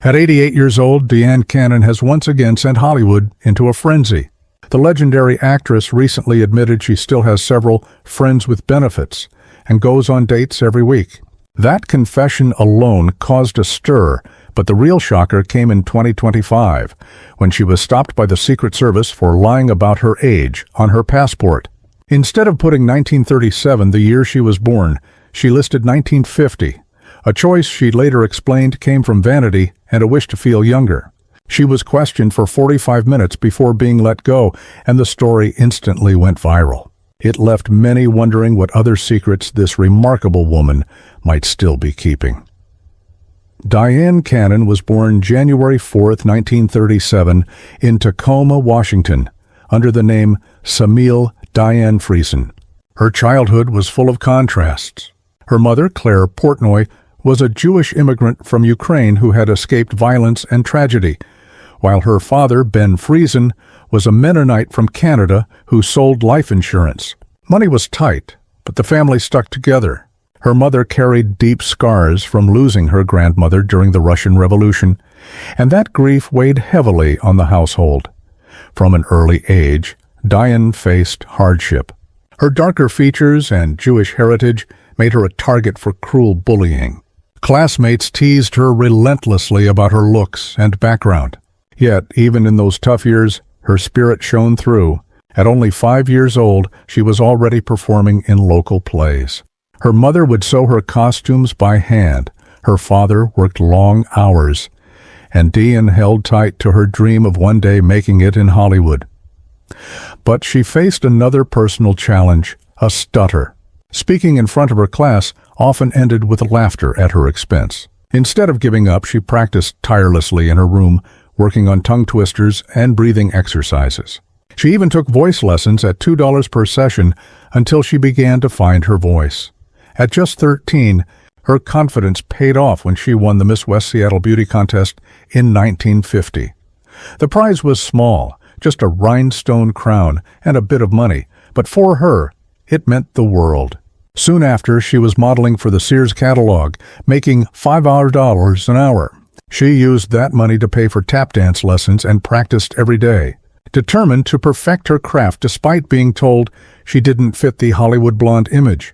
At 88 years old, Dyan Cannon has once again sent Hollywood into a frenzy. The legendary actress recently admitted she still has several friends with benefits and goes on dates every week. That confession alone caused a stir, but the real shocker came in 2025, when she was stopped by the Secret Service for lying about her age on her passport. Instead of putting 1937, the year she was born, she listed 1950. A choice she later explained came from vanity and a wish to feel younger. She was questioned for 45 minutes before being let go, and the story instantly went viral. It left many wondering what other secrets this remarkable woman might still be keeping. Dyan Cannon was born January 4, 1937, in Tacoma, Washington, under the name Samil Dyan Friesen. Her childhood was full of contrasts. Her mother, Claire Portnoy, was a Jewish immigrant from Ukraine who had escaped violence and tragedy, while her father, Ben Friesen, was a Mennonite from Canada who sold life insurance. Money was tight, but the family stuck together. Her mother carried deep scars from losing her grandmother during the Russian Revolution, and that grief weighed heavily on the household. From an early age, Dyan faced hardship. Her darker features and Jewish heritage made her a target for cruel bullying. Classmates teased her relentlessly about her looks and background. Yet, even in those tough years, her spirit shone through. At only 5 years old, she was already performing in local plays. Her mother would sew her costumes by hand. Her father worked long hours, and Dyan held tight to her dream of one day making it in Hollywood. But she faced another personal challenge, a stutter. Speaking in front of her class often ended with laughter at her expense. Instead of giving up, she practiced tirelessly in her room, working on tongue twisters and breathing exercises. She even took voice lessons at $2 per session until she began to find her voice. At just 13, her confidence paid off when she won the Miss West Seattle Beauty Contest in 1950. The prize was small, just a rhinestone crown and a bit of money, but for her, it meant the world. Soon after, she was modeling for the Sears catalog, making $5 an hour. She used that money to pay for tap dance lessons and practiced every day, determined to perfect her craft despite being told she didn't fit the Hollywood blonde image.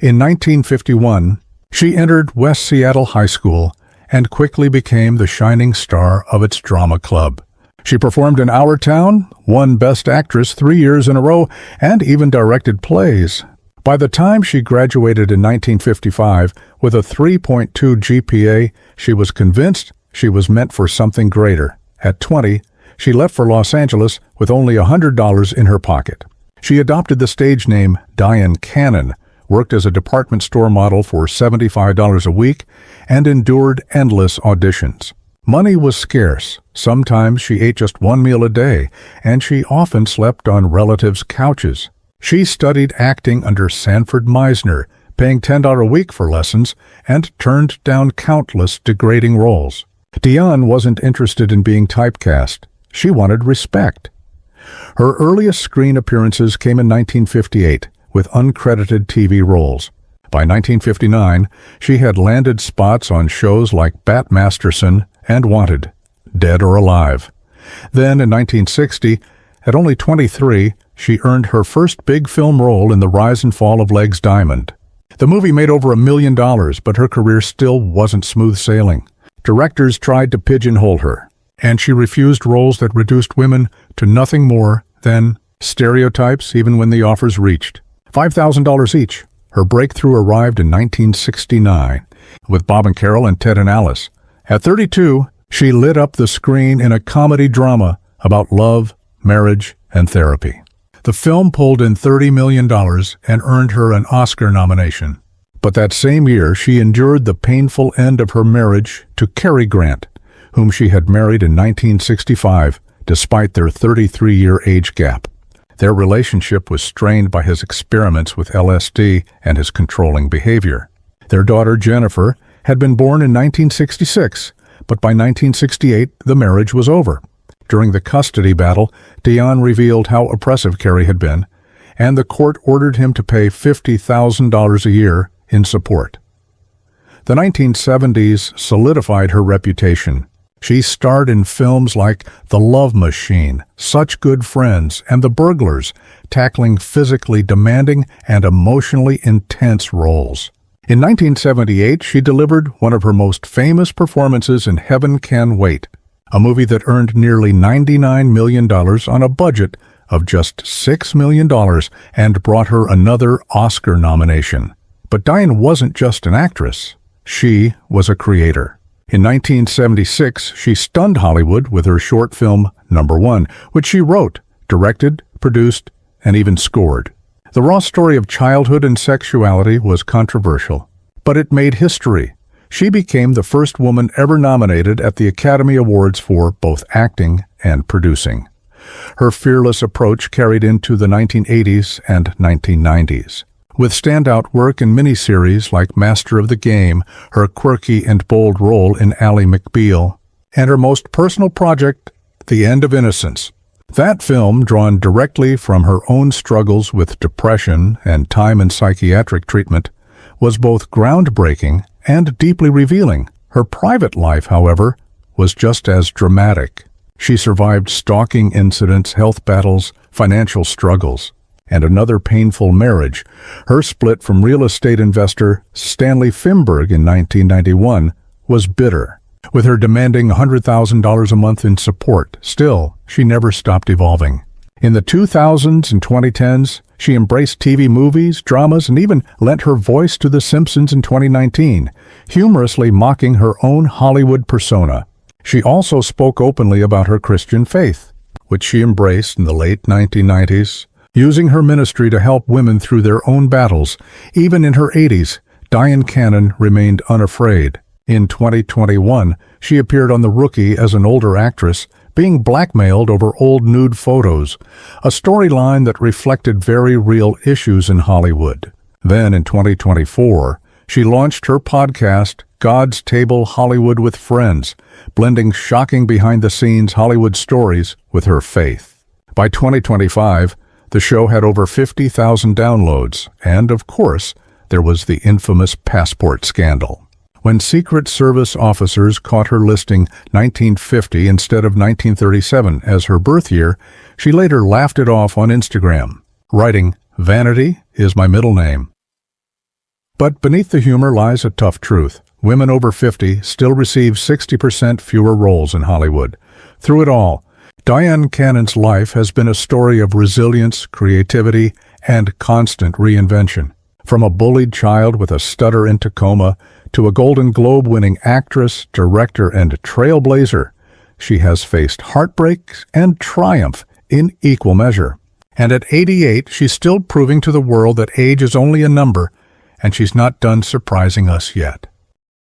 In 1951, she entered West Seattle High School and quickly became the shining star of its drama club. She performed in Our Town, won Best Actress 3 years in a row, and even directed plays. By the time she graduated in 1955 with a 3.2 GPA, she was convinced she was meant for something greater. At 20, she left for Los Angeles with only $100 in her pocket. She adopted the stage name Dyan Cannon, worked as a department store model for $75 a week, and endured endless auditions. Money was scarce. Sometimes she ate just one meal a day, and she often slept on relatives' couches. She studied acting under Sanford Meisner, paying $10 a week for lessons, and turned down countless degrading roles. Dyan wasn't interested in being typecast. She wanted respect. Her earliest screen appearances came in 1958, with uncredited TV roles. By 1959, she had landed spots on shows like Bat Masterson and Wanted, Dead or Alive. Then, in 1960, at only 23, she earned her first big film role in The Rise and Fall of Legs Diamond. The movie made over $1 million, but her career still wasn't smooth sailing. Directors tried to pigeonhole her, and she refused roles that reduced women to nothing more than stereotypes even when the offers reached $5,000 each. Her breakthrough arrived in 1969 with Bob and Carol and Ted and Alice. At 32, she lit up the screen in a comedy drama about love, marriage, and therapy. The film pulled in $30 million and earned her an Oscar nomination. But that same year, she endured the painful end of her marriage to Cary Grant, whom she had married in 1965, despite their 33-year age gap. Their relationship was strained by his experiments with LSD and his controlling behavior. Their daughter, Jennifer, had been born in 1966, but by 1968, the marriage was over. During the custody battle, Dyan revealed how oppressive Cary had been, and the court ordered him to pay $50,000 a year in support. The 1970s solidified her reputation. She starred in films like The Love Machine, Such Good Friends, and The Burglars, tackling physically demanding and emotionally intense roles. In 1978, she delivered one of her most famous performances in Heaven Can Wait, a movie that earned nearly $99 million on a budget of just $6 million and brought her another Oscar nomination. But Dyan wasn't just an actress. She was a creator. In 1976, she stunned Hollywood with her short film Number One, which she wrote, directed, produced, and even scored. The raw story of childhood and sexuality was controversial, but it made history. She became the first woman ever nominated at the Academy Awards for both acting and producing. Her fearless approach carried into the 1980s and 1990s. With standout work in miniseries like Master of the Game, her quirky and bold role in Ally McBeal, and her most personal project, The End of Innocence. That film, drawn directly from her own struggles with depression and time in psychiatric treatment, was both groundbreaking and deeply revealing. Her private life, however, was just as dramatic. She survived stalking incidents, health battles, financial struggles, and another painful marriage. Her split from real estate investor Stanley Fimberg in 1991 was bitter. With her demanding $100,000 a month in support, still, she never stopped evolving. In the 2000s and 2010s, she embraced TV movies, dramas, and even lent her voice to The Simpsons in 2019, humorously mocking her own Hollywood persona. She also spoke openly about her Christian faith, which she embraced in the late 1990s, using her ministry to help women through their own battles. Even in her 80s, Dyan Cannon remained unafraid. In 2021, she appeared on The Rookie as an older actress, being blackmailed over old nude photos, a storyline that reflected very real issues in Hollywood. Then in 2024, she launched her podcast, God's Table Hollywood with Friends, blending shocking behind-the-scenes Hollywood stories with her faith. By 2025, the show had over 50,000 downloads, and of course, there was the infamous passport scandal. When Secret Service officers caught her listing 1950 instead of 1937 as her birth year, she later laughed it off on Instagram, writing, "Vanity is my middle name." But beneath the humor lies a tough truth. Women over 50 still receive 60% fewer roles in Hollywood. Through it all, Dyan Cannon's life has been a story of resilience, creativity, and constant reinvention. From a bullied child with a stutter in Tacoma to a Golden Globe-winning actress, director, and trailblazer, she has faced heartbreak and triumph in equal measure. And at 88, she's still proving to the world that age is only a number, and she's not done surprising us yet.